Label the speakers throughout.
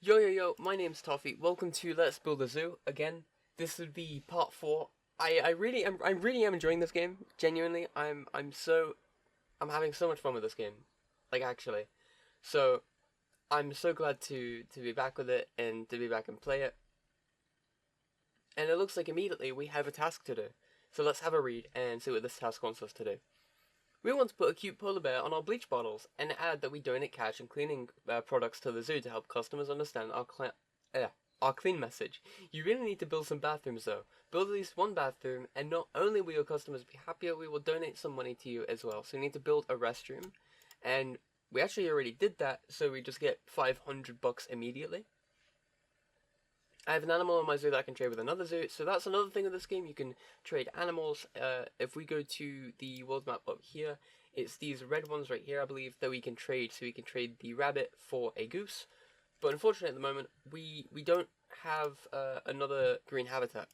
Speaker 1: Yo, my name's Tawfii. Welcome to Let's Build a Zoo. Again, this would be part 4. I really am enjoying this game. Genuinely, I'm having so much fun with this game. Like, actually. So, I'm so glad to be back with it and to be back and play it. And it looks like immediately we have a task to do. So let's have a read and see what this task wants us to do. We want to put a cute polar bear on our bleach bottles and add that we donate cash and cleaning products to the zoo to help customers understand our clean message. You really need to build some bathrooms though. Build at least one bathroom, and not only will your customers be happier, we will donate some money to you as well. So you need to build a restroom, and we actually already did that, so we just get $500 immediately. I have an animal in my zoo that I can trade with another zoo, so that's another thing of this game. You can trade animals. If we go to the world map up here, it's these red ones right here, I believe, that we can trade. So we can trade the rabbit for a goose. But unfortunately, at the moment, we don't have another green habitat.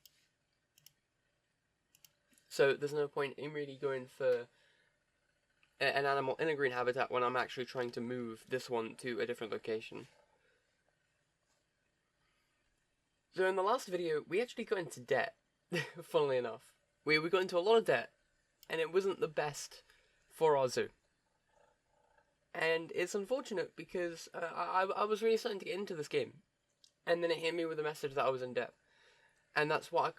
Speaker 1: So there's no point in really going for an animal in a green habitat when I'm actually trying to move this one to a different location. So in the last video, we actually got into debt, funnily enough. We got into a lot of debt, and it wasn't the best for our zoo. And it's unfortunate because I was really starting to get into this game, and then it hit me with a message that I was in debt. And that's what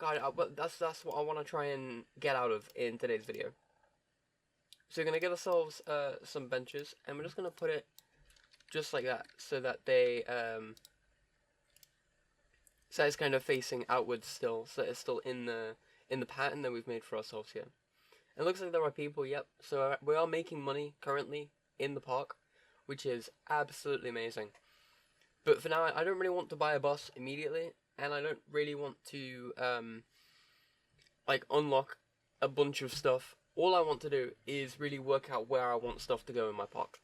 Speaker 1: that's what I want to try and get out of in today's video. So we're going to get ourselves some benches, and we're just going to put it just like that, so that they... So it's kind of facing outwards still, so it's still in the pattern that we've made for ourselves here. It looks like there are people, yep, so we are making money currently in the park, which is absolutely amazing. But for now, I don't really want to buy a bus immediately, and I don't really want to, like, unlock a bunch of stuff. All I want to do is really work out where I want stuff to go in my park.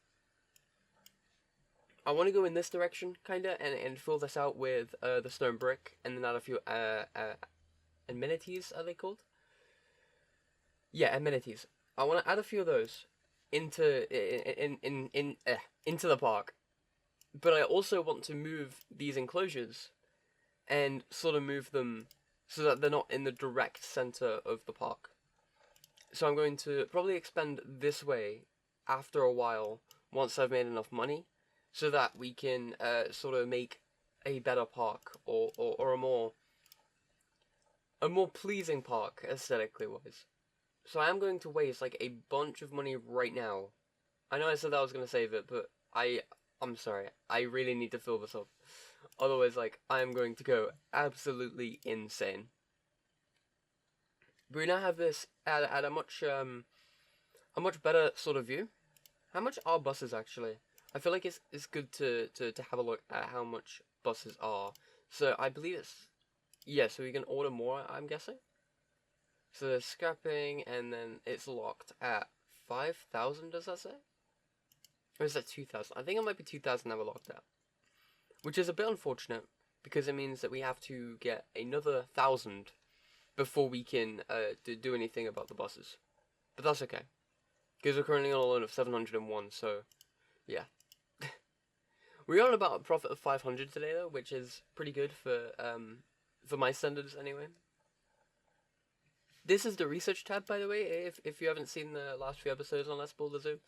Speaker 1: I want to go in this direction, kinda, and fill this out with the stone brick, and then add a few amenities, are they called? Yeah, amenities. I want to add a few of those into the park, but I also want to move these enclosures and sort of move them so that they're not in the direct center of the park. So I'm going to probably expand this way after a while once I've made enough money, so that we can sort of make a better park, or a more pleasing park aesthetically wise. So I am going to waste like a bunch of money right now. I know I said that I was going to save it, but I'm sorry, I really need to fill this up. Otherwise, like, I am going to go absolutely insane. We now have this at a much better sort of view. How much are buses actually? I feel like it's good to have a look at how much buses are. So I believe it's... Yeah, so we can order more, I'm guessing. So there's scrapping, and then it's locked at 5,000, does that say? Or is that 2,000? I think it might be 2,000 that we're locked at. Which is a bit unfortunate, because it means that we have to get another 1,000 before we can do anything about the buses. But that's okay. Because we're currently on a loan of 701, so... yeah. We're on about a profit of 500 today though, which is pretty good for my standards anyway. This is the research tab, by the way, if you haven't seen the last few episodes on LetsBuildAZoo.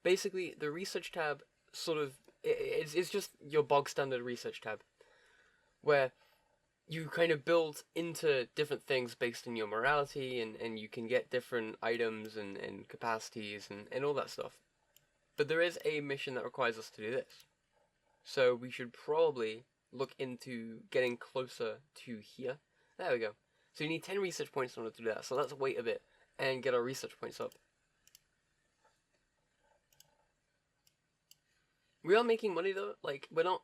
Speaker 1: Basically, the research tab sort of, it's just your bog standard research tab, where you kind of build into different things based on your morality, and you can get different items and capacities and all that stuff. But there is a mission that requires us to do this. So we should probably look into getting closer to here. There we go. So you need 10 research points in order to do that. So let's wait a bit and get our research points up. We are making money though. Like, we're not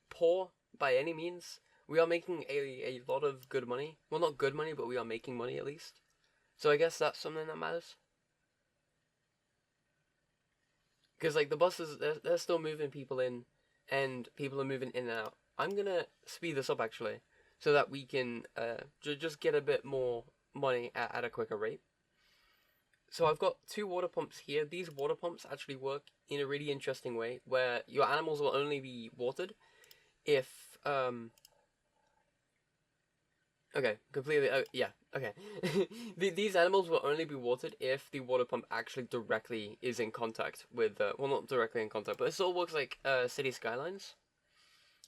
Speaker 1: poor by any means. We are making a lot of good money. Well, not good money, but we are making money at least. So I guess that's something that matters. Because, like, the buses, they're still moving people in, and people are moving in and out. I'm going to speed this up, actually, so that we can just get a bit more money at a quicker rate. So I've got 2 water pumps here. These water pumps actually work in a really interesting way, where your animals will only be watered if okay, completely. Yeah, okay. These animals will only be watered if the water pump actually directly is in contact with. Well, not directly in contact, but it sort of works like City Skylines.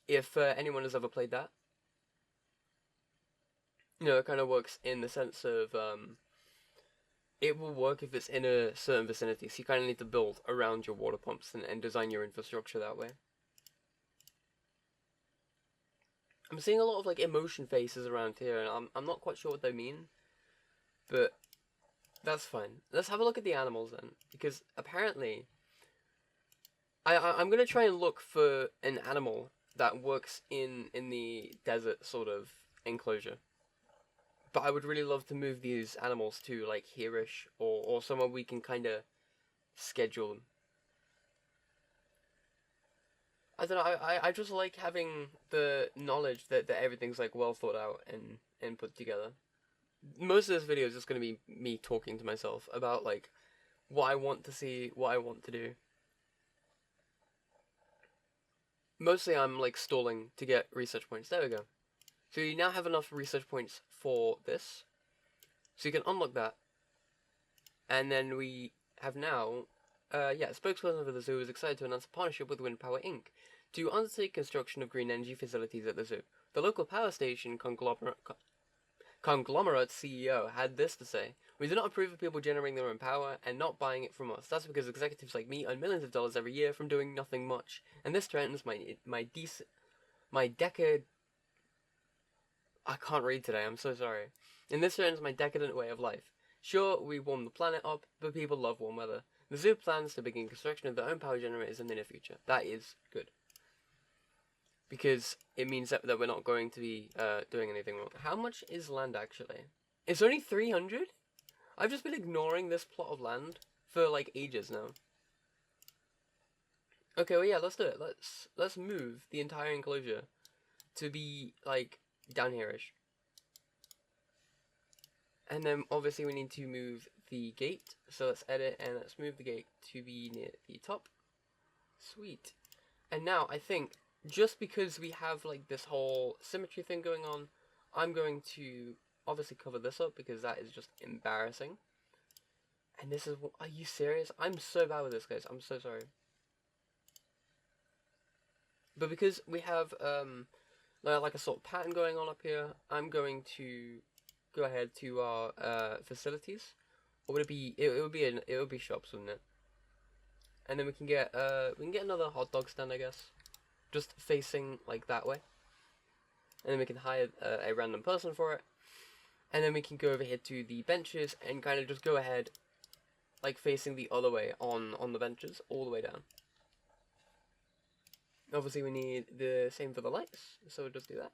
Speaker 1: If anyone has ever played that, it kind of works in the sense of it will work if it's in a certain vicinity. So you kind of need to build around your water pumps and design your infrastructure that way. I'm seeing a lot of like emotion faces around here, and I'm not quite sure what they mean, but that's fine. Let's have a look at the animals then, because apparently, I'm gonna try and look for an animal that works in the desert sort of enclosure. But I would really love to move these animals to like here-ish or somewhere we can kind of schedule them. I don't know. I just like having the knowledge that everything's like well thought out and put together. Most of this video is just gonna be me talking to myself about like what I want to see, what I want to do. Mostly I'm like stalling to get research points. There we go. So you now have enough research points for this. So you can unlock that. And then we have now, spokesperson for the zoo is excited to announce a partnership with Wind Power Inc. to undertake construction of green energy facilities at the zoo. The local power station conglomerate CEO had this to say: "We do not approve of people generating their own power and not buying it from us. That's because executives like me earn millions of dollars every year from doing nothing much. And this threatens my decade. I can't read today, I'm so sorry. And this threatens my decadent way of life. Sure, we warm the planet up, but people love warm weather. The zoo plans to begin construction of their own power generators in the near future." That is good. Because it means that we're not going to be doing anything wrong. How much is land, actually? It's only 300? I've just been ignoring this plot of land for, like, ages now. Okay, well, yeah, let's do it. Let's move the entire enclosure to be, like, down here-ish. And then, obviously, we need to move the gate. So let's edit, and let's move the gate to be near the top. Sweet. And now, I think, just because we have, like, this whole symmetry thing going on, I'm going to obviously cover this up, because that is just embarrassing. And this is... Are you serious? I'm so bad with this, guys. I'm so sorry. But because we have, like a sort of pattern going on up here, I'm going to go ahead to our facilities. Or would it be? It would be shops, wouldn't it? And then we can get another hot dog stand, I guess, just facing like that way. And then we can hire a random person for it. And then we can go over here to the benches and kind of just go ahead, like facing the other way on the benches, all the way down. Obviously, we need the same for the lights, so we'll just do that.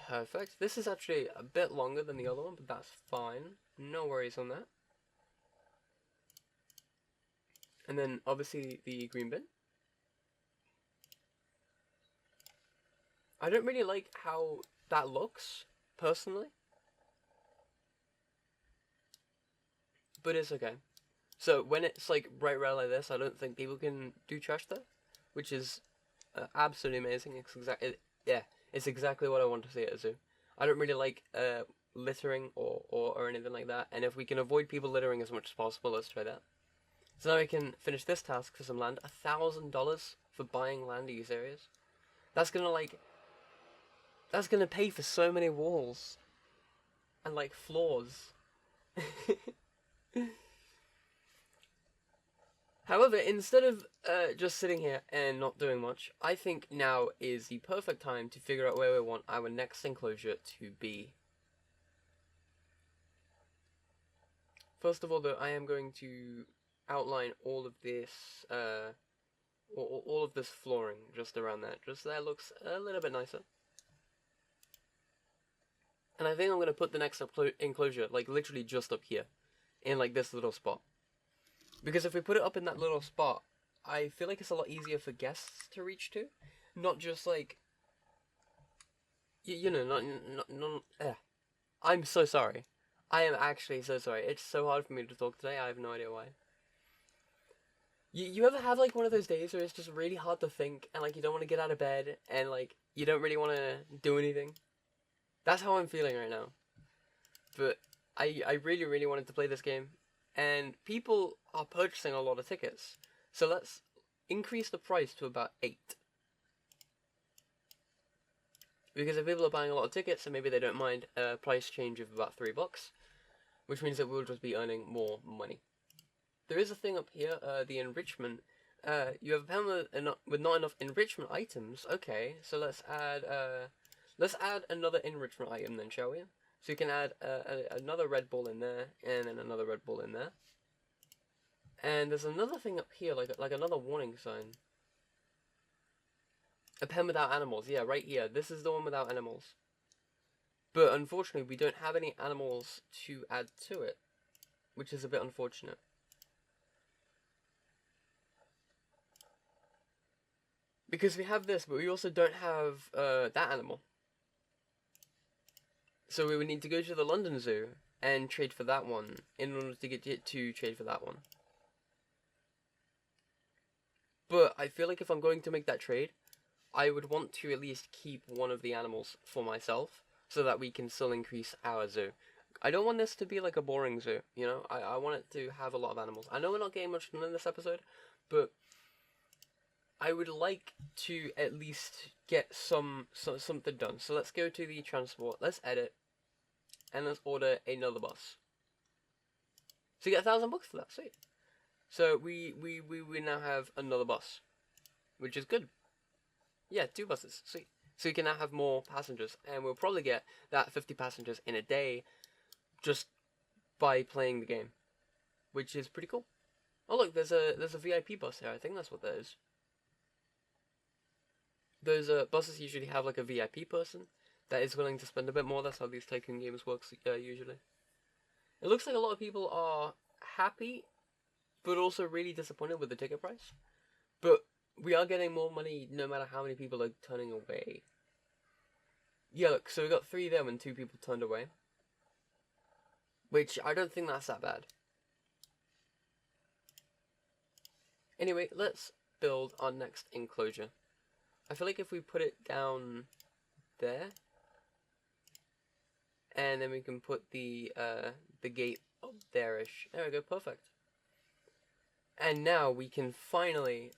Speaker 1: Perfect. This is actually a bit longer than the other one, but that's fine. No worries on that. And then, obviously, the green bin. I don't really like how that looks, personally. But it's okay. So, when it's, like, bright red like this, I don't think people can do trash there. Which is absolutely amazing. It's exactly what I want to see at a zoo. I don't really like littering or anything like that. And if we can avoid people littering as much as possible, let's try that. So now we can finish this task for some land. $1,000 for buying land, are you serious? That's gonna pay for so many walls. And like floors. However, instead of just sitting here and not doing much, I think now is the perfect time to figure out where we want our next enclosure to be. First of all, though, I am going to outline all of this, all of this flooring just around that. Just so that looks a little bit nicer. And I think I'm going to put the next enclosure, like, literally just up here, in, like, this little spot. Because if we put it up in that little spot, I feel like it's a lot easier for guests to reach to. Not just, like... I'm so sorry. I am actually so sorry. It's so hard for me to talk today, I have no idea why. You ever have like one of those days where it's just really hard to think and like you don't want to get out of bed and like you don't really want to do anything? That's how I'm feeling right now. But I really, really wanted to play this game, and people are purchasing a lot of tickets. So let's increase the price to about 8. Because if people are buying a lot of tickets, then maybe they don't mind a price change of about $3, which means that we'll just be earning more money. There is a thing up here, the enrichment. You have a pen with not enough enrichment items. Okay, so let's add another enrichment item then, shall we? So you can add another red ball in there, and then another red ball in there. And there's another thing up here, like another warning sign. A pen without animals, yeah, right here. This is the one without animals. But unfortunately, we don't have any animals to add to it, which is a bit unfortunate. Because we have this, but we also don't have that animal. So we would need to go to the London Zoo and trade for that one in order to get it to trade for that one. But I feel like if I'm going to make that trade, I would want to at least keep one of the animals for myself so that we can still increase our zoo. I don't want this to be like a boring zoo, you know? I want it to have a lot of animals. I know we're not getting much done in this episode, but I would like to at least get something done. So let's go to the transport, let's edit, and let's order another bus. So you get $1,000 for that, sweet. So we now have another bus, which is good. Yeah, 2 buses, sweet. So you can now have more passengers, and we'll probably get that 50 passengers in a day just by playing the game, which is pretty cool. Oh look, there's a VIP bus here. I think that's what that is. Those buses usually have like a VIP person that is willing to spend a bit more. That's how these Tycoon games work usually. It looks like a lot of people are happy, but also really disappointed with the ticket price. But we are getting more money no matter how many people are turning away. Yeah, look, so we got 3 there when 2 people turned away. Which, I don't think that's that bad. Anyway, let's build our next enclosure. I feel like if we put it down there, and then we can put the gate up there-ish. There we go, perfect. And now we can finally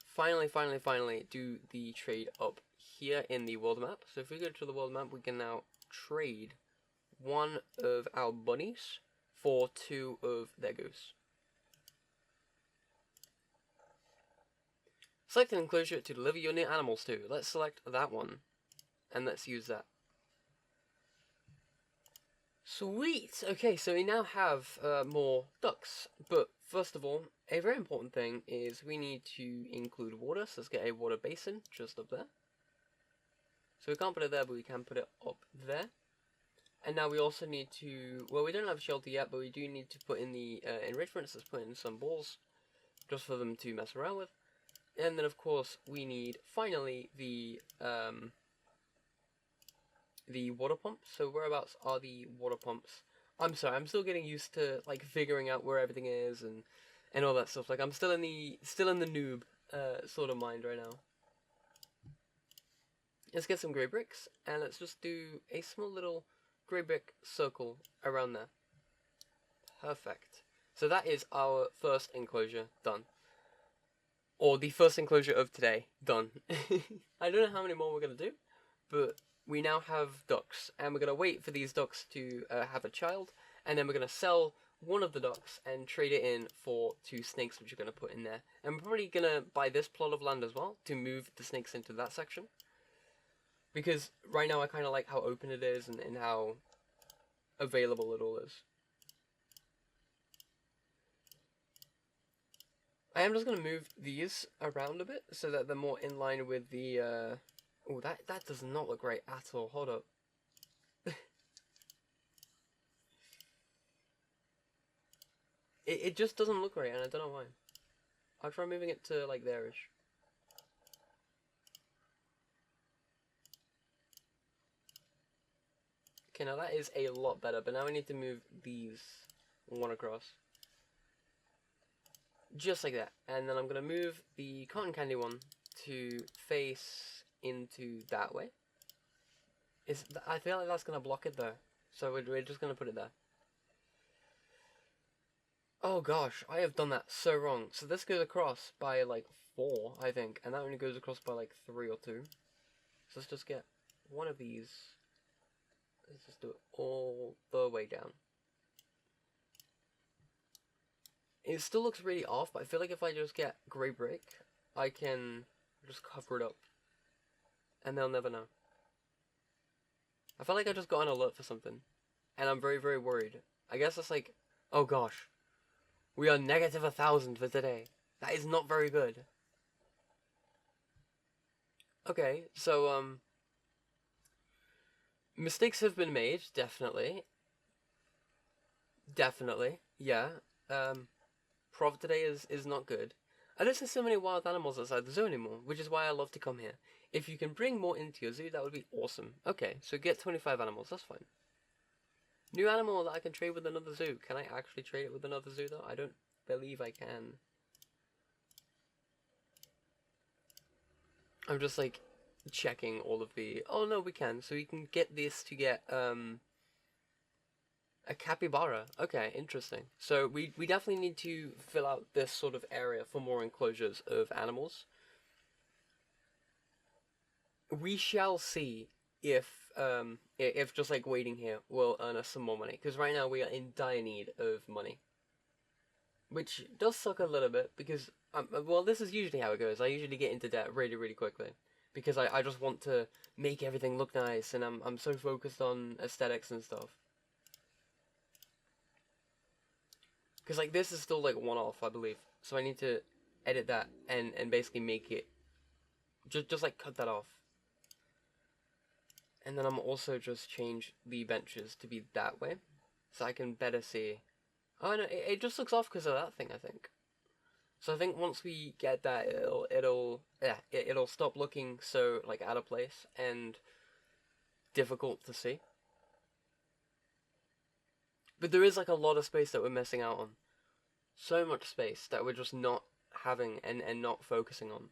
Speaker 1: do the trade up here in the world map. So if we go to the world map, we can now trade 1 of our bunnies for 2 of their goose. Select an enclosure to deliver your new animals to. Let's select that one, and let's use that. Sweet! Okay, so we now have more ducks, but first of all, a very important thing is we need to include water, so let's get a water basin just up there. So we can't put it there, but we can put it up there. And now we also need to, well, we don't have shelter yet, but we do need to put in the enrichments. Let's put in some balls, just for them to mess around with. And then, of course, we need, finally, the water pumps. So whereabouts are the water pumps? I'm sorry, I'm still getting used to, like, figuring out where everything is and all that stuff. Like, I'm still in the noob sort of mind right now. Let's get some grey bricks, and let's just do a small little grey brick circle around there. Perfect. So that is our first enclosure done. Or the first enclosure of today done. I don't know how many more we're going to do, but we now have ducks, and we're going to wait for these ducks to have a child, and then we're going to sell 1 of the ducks and trade it in for 2 snakes, which we're going to put in there. And we're probably going to buy this plot of land as well to move the snakes into that section. Because right now I kind of like how open it is and how available it all is. I am just going to move these around a bit so that they're more in line with the... Oh, that does not look right at all. Hold up. It just doesn't look right, and I don't know why. I'll try moving it to, like, there-ish. Okay, now that is a lot better, but now we need to move these 1 across. just like that. And then I'm going to move the cotton candy one to face into that way. I feel like that's going to block it there. So we're just going to put it there. Oh gosh, I have done that so wrong. So this goes across by like 4, I think. And that only goes across by like 3 or 2. So let's just get one of these. Let's just do it all the way down. It still looks really off, but I feel like if I just get grey brick, I can just cover it up. And they'll never know. I feel like I just got an alert for something. And I'm very, very worried. I guess it's like, oh gosh. We are negative 1,000 for today. That is not very good. Okay, so, mistakes have been made, definitely. Definitely, yeah. Prov today is not good. I don't see so many wild animals outside the zoo anymore, which is why I love to come here. If you can bring more into your zoo, that would be awesome. Okay, so get 25 animals, that's fine. New animal that I can trade with another zoo. Can I actually trade it with another zoo, though? I don't believe I can. I'm just, like, checking all of the... Oh, no, we can. So we can get this to get, a capybara. Okay, interesting. So we definitely need to fill out this sort of area for more enclosures of animals. We shall see if just like waiting here will earn us some more money, because right now we are in dire need of money, which does suck a little bit because well, this is usually how it goes. I usually get into debt really, really quickly because I just want to make everything look nice, and I'm so focused on aesthetics and stuff. Because, like, this is still, like, one-off, I believe. So I need to edit that and basically make it... Just like, cut that off. And then I'm also just change the benches to be that way. So I can better see... Oh, no, it just looks off because of that thing, I think. So I think once we get that, it'll stop looking so, like, out of place and difficult to see. But there is, like, a lot of space that we're missing out on. So much space that we're just not having and not focusing on.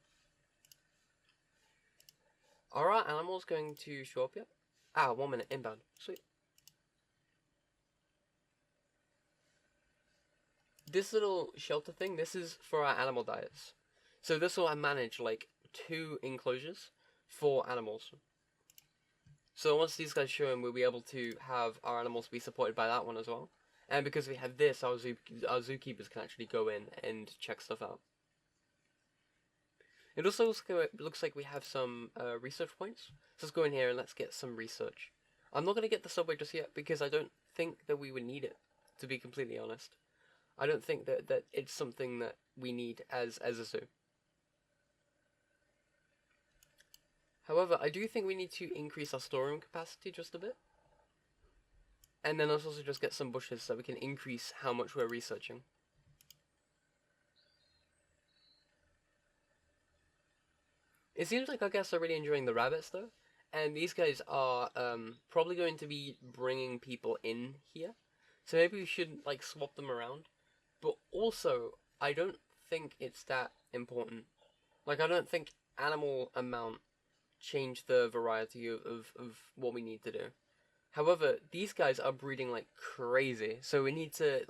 Speaker 1: Are our animals going to show up yet? Ah, 1 minute, inbound. Sweet. This little shelter thing, this is for our animal diets. So this will manage, like, 2 enclosures for animals. So once these guys show him, we'll be able to have our animals be supported by that one as well. And because we have this, our zookeepers can actually go in and check stuff out. It also looks like we have some research points. So let's go in here and let's get some research. I'm not going to get the subway just yet because I don't think that we would need it, to be completely honest. I don't think that it's something that we need as a zoo. However, I do think we need to increase our storeroom capacity just a bit. And then let's also just get some bushes so we can increase how much we're researching. It seems like our guests are really enjoying the rabbits though. And these guys are probably going to be bringing people in here. So maybe we should like swap them around. But also, I don't think it's that important. Like, I don't think animal amount change the variety of what we need to do. However, these guys are breeding like crazy, so we need to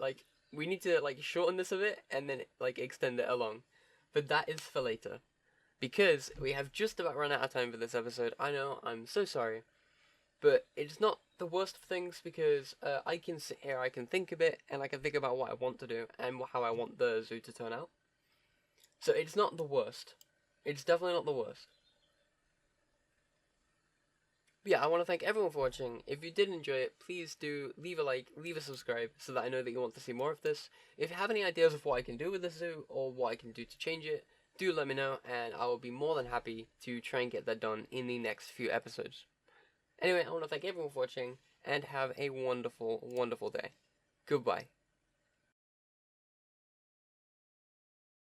Speaker 1: shorten this a bit and then like extend it along. But that is for later, because we have just about run out of time for this episode. I know, I'm so sorry, but it's not the worst of things because I can sit here, I can think a bit, and I can think about what I want to do and how I want the zoo to turn out. So it's not the worst. It's definitely not the worst. But yeah, I want to thank everyone for watching. If you did enjoy it, please do leave a like, leave a subscribe, so that I know that you want to see more of this. If you have any ideas of what I can do with the zoo, or what I can do to change it, do let me know, and I will be more than happy to try and get that done in the next few episodes. Anyway, I want to thank everyone for watching, and have a wonderful, wonderful day. Goodbye.